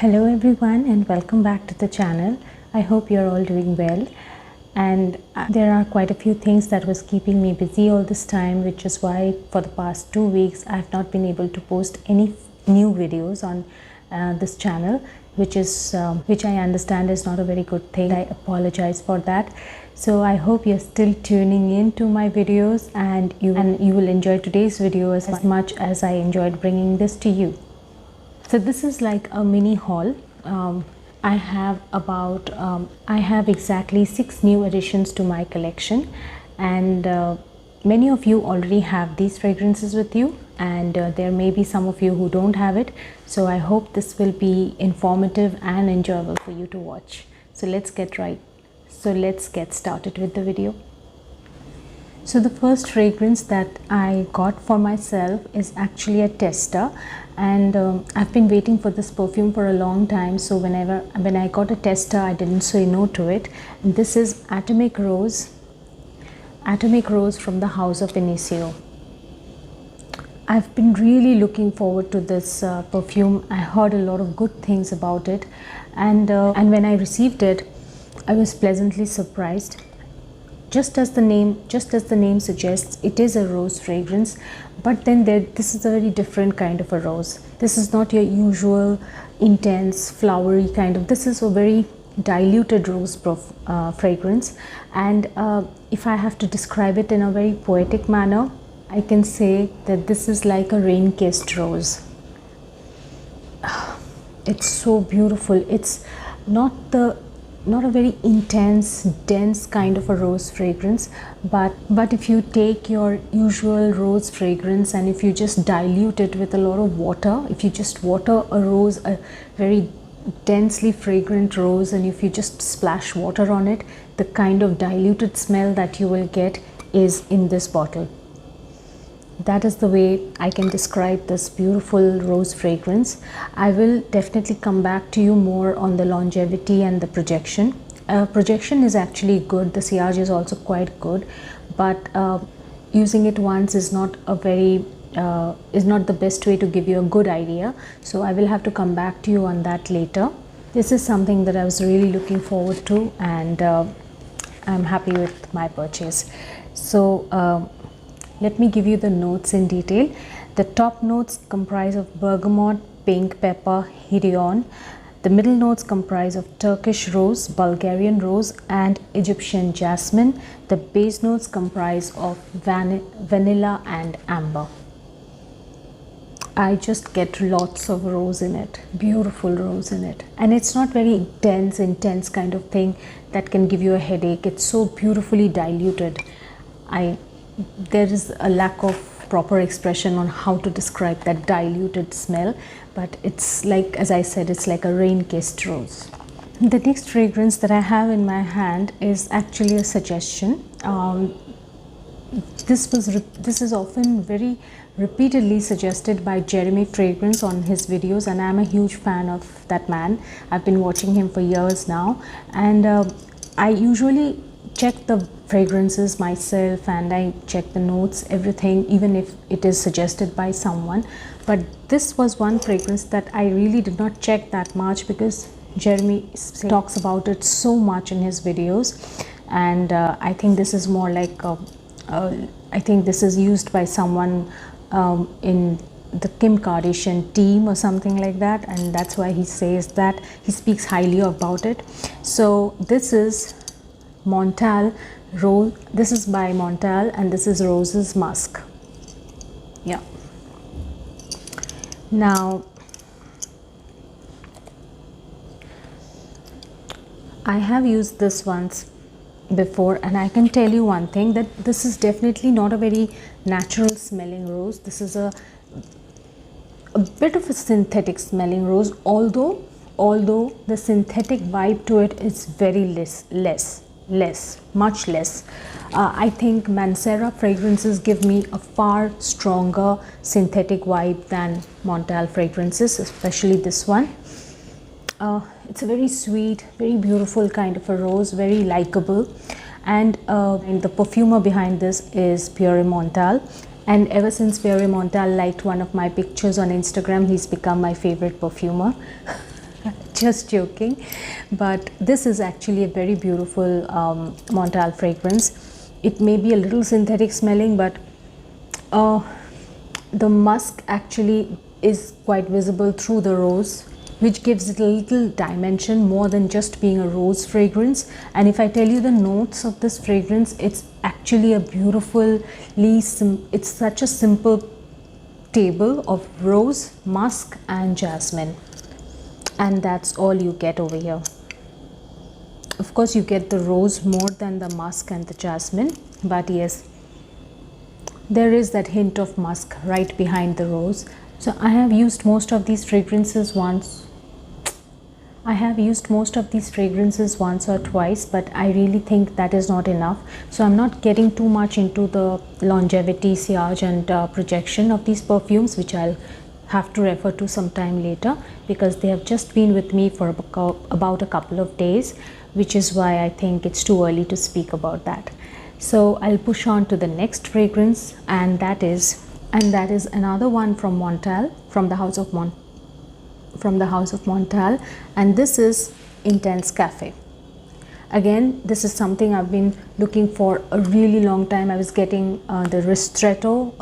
Hello everyone and welcome back to the channel. I hope you're all doing well, and there are quite a few things that was keeping me busy all this time, which is why for the past 2 weeks I've not been able to post any new videos on this channel, which I understand is not a very good thing. I apologize for that. So I hope you're still tuning in to my videos and you will enjoy today's video as much as I enjoyed bringing this to you. So this is like a mini haul. I have exactly 6 new additions to my collection, and many of you already have these fragrances with you, and there may be some of you who don't have it. So I hope this will be informative and enjoyable for you to watch. So let's get started with the video. So the first fragrance that I got for myself is actually a tester, and I've been waiting for this perfume for a long time. So when I got a tester, I didn't say no to it. And this is Atomic Rose from the House of Initio. I've been really looking forward to this perfume. I heard a lot of good things about it, and when I received it, I was pleasantly surprised. Just as the name suggests, it is a rose fragrance, but then this is a very different kind of a rose. This is not your usual intense flowery kind of. This is a very diluted rose fragrance, and if I have to describe it in a very poetic manner, I can say that this is like a rain-kissed rose. It's so beautiful. It's not a very intense, dense kind of a rose fragrance, but if you take your usual rose fragrance and if you just dilute it with a lot of water, if you just water a rose, a very densely fragrant rose, and if you just splash water on it, the kind of diluted smell that you will get is in this bottle. That is the way I can describe this beautiful rose fragrance. I will definitely come back to you more on the longevity and the projection. Projection is actually good. The sillage is also quite good, but using it once is not the best way to give you a good idea. So I will have to come back to you on that later. This is something that I was really looking forward to, and I'm happy with my purchase. So let me give you the notes in detail. The top notes comprise of bergamot, pink pepper, hedione. The middle notes comprise of Turkish rose, Bulgarian rose, and Egyptian jasmine. The base notes comprise of vanilla and amber. I just get lots of rose in it, beautiful rose in it, and it's not very dense, intense kind of thing that can give you a headache. It's so beautifully diluted. There is a lack of proper expression on how to describe that diluted smell, but it's like, as I said, it's like a rain-kissed rose. The next fragrance that I have in my hand is actually a suggestion. This is often very repeatedly suggested by Jeremy Fragrance on his videos, and I'm a huge fan of that man. I've been watching him for years now, and I usually check the fragrances myself, and I check the notes, everything, even if it is suggested by someone. But this was one fragrance that I really did not check that much, because Jeremy talks about it so much in his videos, and I think this is more like I think this is used by someone in the Kim Kardashian team or something like that, and that's why he says that, he speaks highly about it. So this is Montal Rose. This is by Montal, and this is Rose's Musk. Yeah. Now I have used this once before, and I can tell you one thing, that this is definitely not a very natural smelling rose. This is a bit of a synthetic smelling rose, although the synthetic vibe to it is very much less. I think Mancera fragrances give me a far stronger synthetic vibe than Montal fragrances, especially this one. It's a very sweet, very beautiful kind of a rose, very likable, and the perfumer behind this is Pierre Montal, and ever since Pierre Montal liked one of my pictures on Instagram, he's become my favorite perfumer. just joking. But this is actually a very beautiful Montal fragrance. It may be a little synthetic smelling, but the musk actually is quite visible through the rose, which gives it a little dimension more than just being a rose fragrance. And if I tell you the notes of this fragrance, it's actually a it's such a simple table of rose, musk and jasmine, and that's all you get over here. Of course you get the rose more than the musk and the jasmine, but yes, there is that hint of musk right behind the rose. So I have used most of these fragrances once or twice, but I really think that is not enough. So I'm not getting too much into the longevity, sillage and projection of these perfumes, which I'll have to refer to sometime later, because they have just been with me for about a couple of days, which is why I think it's too early to speak about that. So I'll push on to the next fragrance, and that is another one from Montal, from the house of Montal, and this is Intense Cafe. Again, this is something I've been looking for a really long time. I was getting the Ristretto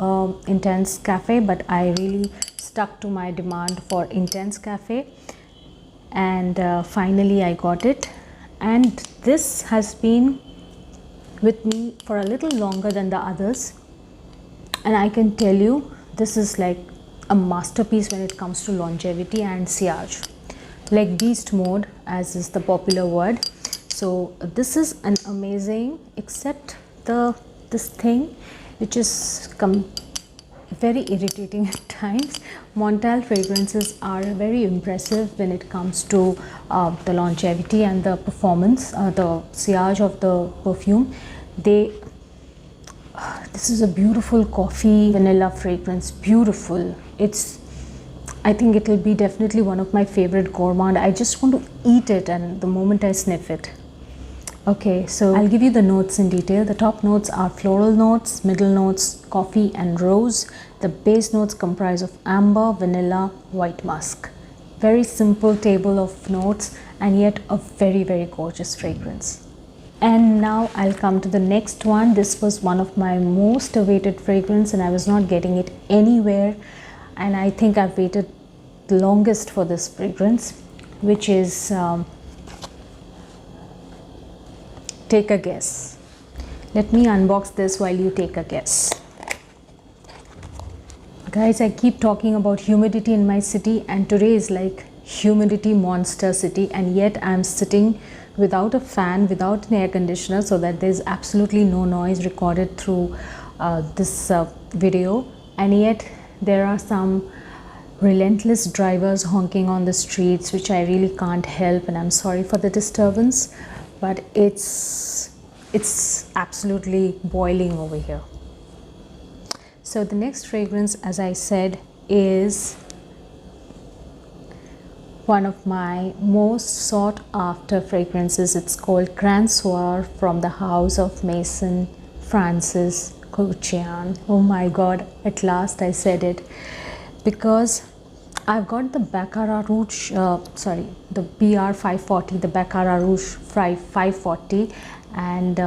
Intense Cafe, but I really stuck to my demand for Intense Cafe, and finally I got it. And this has been with me for a little longer than the others, and I can tell you this is like a masterpiece when it comes to longevity and sillage, like beast mode as is the popular word. So this is an amazing, except this thing which is very irritating at times. Montal fragrances are very impressive when it comes to the longevity and the performance, the sillage of the perfume. This is a beautiful coffee vanilla fragrance, beautiful. I think it will be definitely one of my favorite gourmand. I just want to eat it and the moment I sniff it. Okay, so I'll give you the notes in detail. The top notes are floral notes, middle notes coffee and rose. The base notes comprise of amber, vanilla, white musk. Very simple table of notes, and yet a very, very gorgeous fragrance. And now I'll come to the next one. This was one of my most awaited fragrance, and I was not getting it anywhere, and I think I've waited the longest for this fragrance, which is take a guess. Let me unbox this while you take a guess. Guys, I keep talking about humidity in my city, and today is like humidity monster city, and yet I'm sitting without a fan, without an air conditioner, so that there's absolutely no noise recorded through this video, and yet there are some relentless drivers honking on the streets, which I really can't help, and I'm sorry for the disturbance, but it's absolutely boiling over here. So the next fragrance, as I said, is one of my most sought after fragrances. It's called Grand Soir from the house of Maison Francis Kurkdjian. Oh my god, at last I said it, because I've got the Baccarat Rouge, the BR 540, the Baccarat Rouge 540, and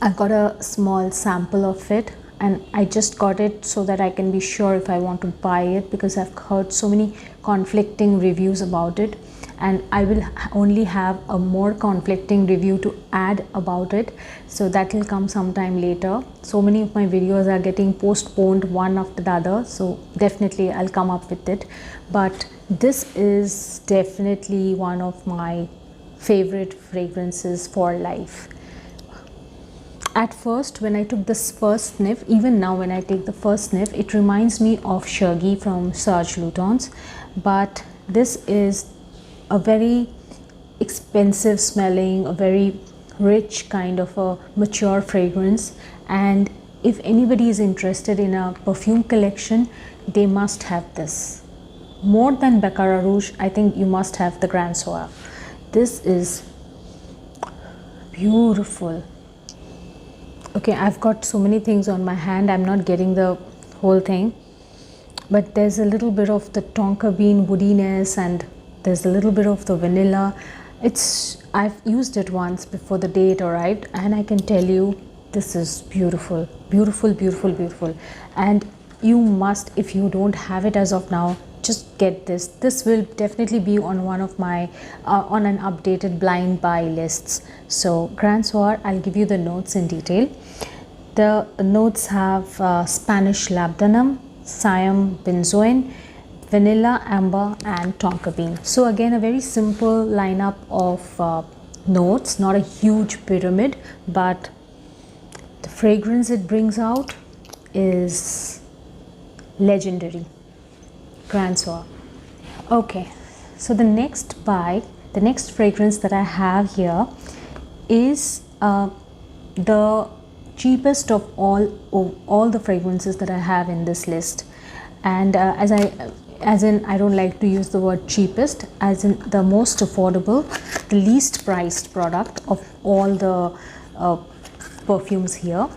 I've got a small sample of it, and I just got it so that I can be sure if I want to buy it, because I've heard so many conflicting reviews about it, and I will only have a more conflicting review to add about it, so that will come sometime later. So many of my videos are getting postponed one after the other, so definitely I'll come up with it. But this is definitely one of my favorite fragrances for life. At first, when I took this first sniff, even now when I take the first sniff, it reminds me of Chergui from Serge Lutens, but this is a very expensive smelling, a very rich kind of a mature fragrance, and if anybody is interested in a perfume collection, they must have this. More than Baccarat Rouge, I think you must have the Grand Soir. This is beautiful. Okay, I've got so many things on my hand, I'm not getting the whole thing, but there's a little bit of the tonka bean woodiness and There's a little bit of the vanilla. I've used it once before the day it arrived, and I can tell you this is beautiful, beautiful, beautiful, beautiful. And you must, if you don't have it as of now, just get this. This will definitely be on one of my on an updated blind buy lists. So Grand Soir, I'll give you the notes in detail. The notes have Spanish labdanum, Siam benzoin, vanilla, amber and tonka bean. So again, a very simple lineup of notes, not a huge pyramid, but the fragrance it brings out is legendary. Grand Soir. Okay, so the next fragrance that I have here is the cheapest of all the fragrances that I have in this list. And I don't like to use the word cheapest, as in the most affordable, the least priced product of all the perfumes here.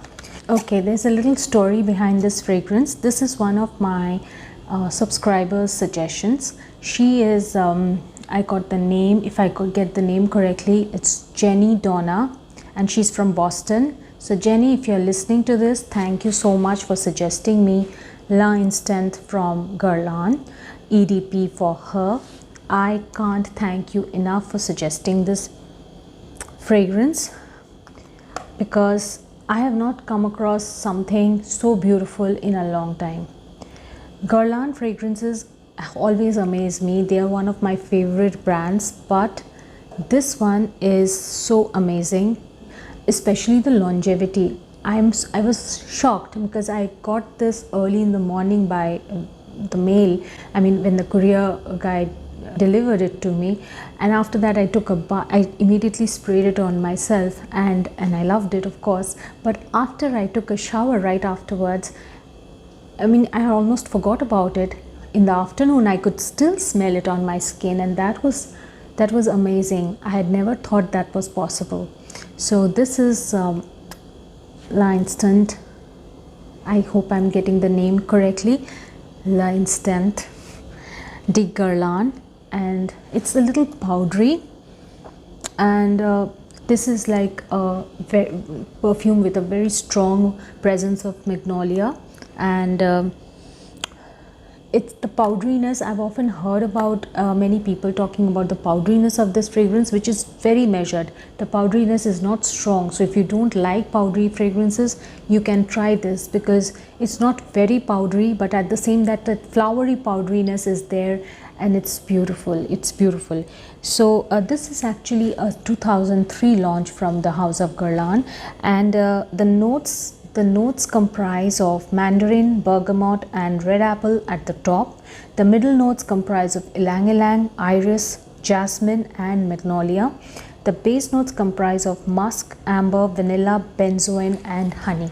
Okay, there's a little story behind this fragrance. This is one of my subscribers' suggestions. She is, I got the name, if I could get the name correctly, it's Jenny Donna, and she's from Boston. So Jenny, if you're listening to this, thank you so much for suggesting me L'Instant from Guerlain, EDP for her. I can't thank you enough for suggesting this fragrance, because I have not come across something so beautiful in a long time. Guerlain fragrances always amaze me. They are one of my favorite brands, but this one is so amazing, especially the longevity. I was shocked because I got this early in the morning by the mail. I mean, when the courier guy delivered it to me, and after that I took a bath. I immediately sprayed it on myself, and I loved it, of course. But after I took a shower right afterwards, I mean, I almost forgot about it. In the afternoon I could still smell it on my skin, and that was amazing. I had never thought that was possible. So this is L'Instant. I hope I'm getting the name correctly. L'Instant de Guerlain, and it's a little powdery, and this is like a perfume with a very strong presence of magnolia, and it's the powderiness. I've often heard about many people talking about the powderiness of this fragrance, which is very measured. The powderiness is not strong, so if you don't like powdery fragrances, you can try this, because it's not very powdery, but at the same that flowery powderiness is there, and it's beautiful. It's beautiful. So this is actually a 2003 launch from the House of Guerlain, and the notes comprise of mandarin, bergamot and red apple at the top. The middle notes comprise of ylang ylang, iris, jasmine and magnolia. The base notes comprise of musk, amber, vanilla, benzoin and honey.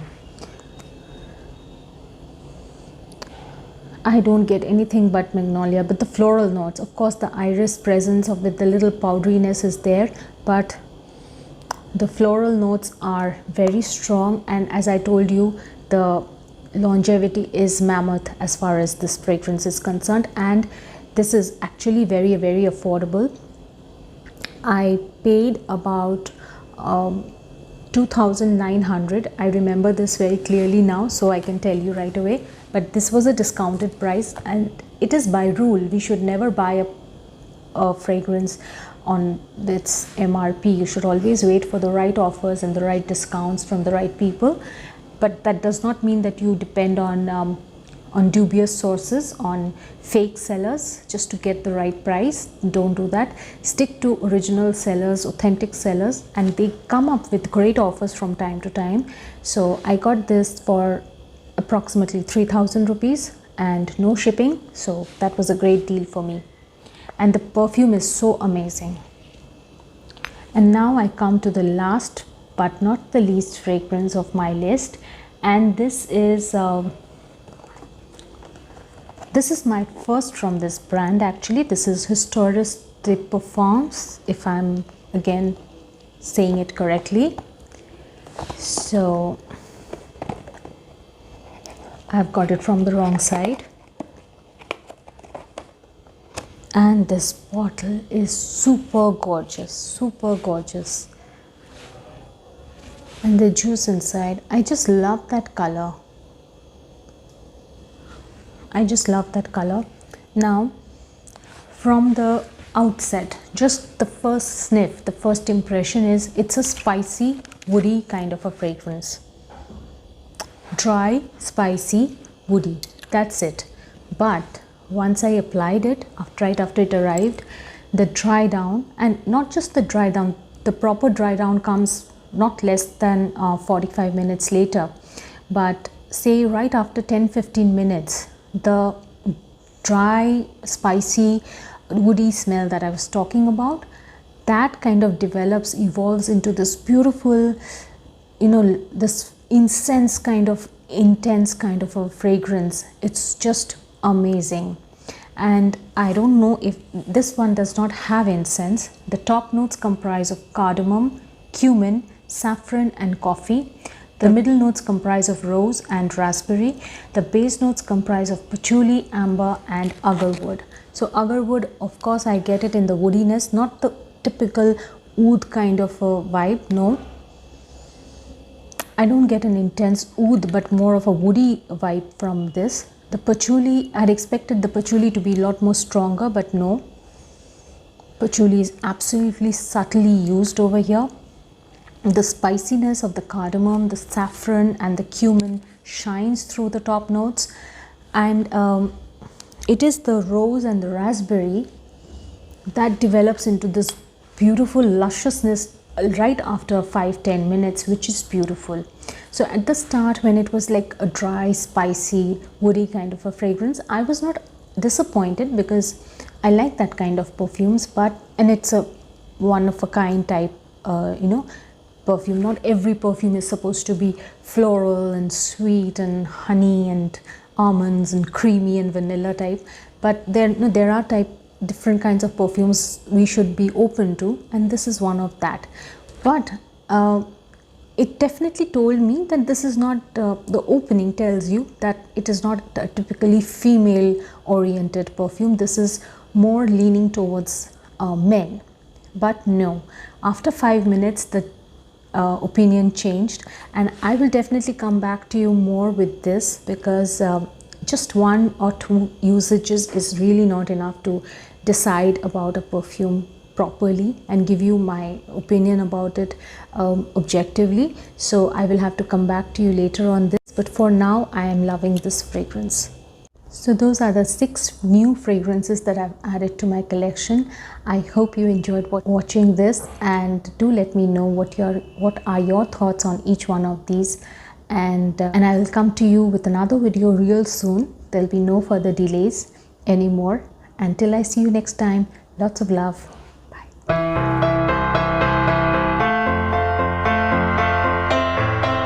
I don't get anything but magnolia, but the floral notes, of course the iris presence of with the little powderiness is there, but the floral notes are very strong, and as I told you, the longevity is mammoth as far as this fragrance is concerned, and this is actually very affordable. I paid about 2,900. I remember this very clearly now, so I can tell you right away, but this was a discounted price, and it is by rule we should never buy a fragrance on its MRP. You should always wait for the right offers and the right discounts from the right people, but that does not mean that you depend on dubious sources, on fake sellers just to get the right price. Don't do that. Stick to original sellers, authentic sellers, and they come up with great offers from time to time. So I got this for approximately 3,000 rupees and no shipping, so that was a great deal for me. And the perfume is so amazing. And now I come to the last but not the least fragrance of my list, and this is my first from this brand. Actually, this is Historis de Parfums, if I'm again saying it correctly. So I've got it from the wrong side. And this bottle is super gorgeous, super gorgeous. And the juice inside, I just love that color. I just love that color. Now, from the outset, just the first sniff, the first impression is it's a spicy, woody kind of a fragrance. Dry, spicy, woody. That's it. But once I applied it, right after it arrived, the dry down, and not just the dry down, the proper dry down comes not less than 45 minutes later. But say right after 10-15 minutes, the dry, spicy, woody smell that I was talking about, that kind of develops, evolves into this beautiful, this incense kind of intense kind of a fragrance. It's just amazing. And I don't know if this one does not have incense. The top notes comprise of cardamom, cumin, saffron and coffee. The middle notes comprise of rose and raspberry. The base notes comprise of patchouli, amber and agarwood. So agarwood, of course, I get it in the woodiness, not the typical oud kind of a vibe, no. I don't get an intense oud, but more of a woody vibe from this. The patchouli, I had expected the patchouli to be a lot more stronger, but no. Patchouli is absolutely subtly used over here. The spiciness of the cardamom, the saffron and the cumin shines through the top notes, and it is the rose and the raspberry that develops into this beautiful lusciousness right after 5-10 minutes, which is beautiful. So at the start, when it was like a dry, spicy, woody kind of a fragrance, I was not disappointed because I like that kind of perfumes, and it's a one of a kind type perfume. Not every perfume is supposed to be floral and sweet and honey and almonds and creamy and vanilla type, but there are different kinds of perfumes we should be open to, and this is one of that. But it definitely told me that this is not, the opening tells you that it is not a typically female oriented perfume. This is more leaning towards men. But no, after 5 minutes the opinion changed, and I will definitely come back to you more with this, because just 1 or 2 usages is really not enough to decide about a perfume properly and give you my opinion about it objectively. So I will have to come back to you later on this, but for now I am loving this fragrance. So those are the 6 new fragrances that I've added to my collection. I hope you enjoyed watching this, and do let me know what are your thoughts on each one of these, and I will come to you with another video real soon. There'll be no further delays anymore. Until I see you next time, lots of love.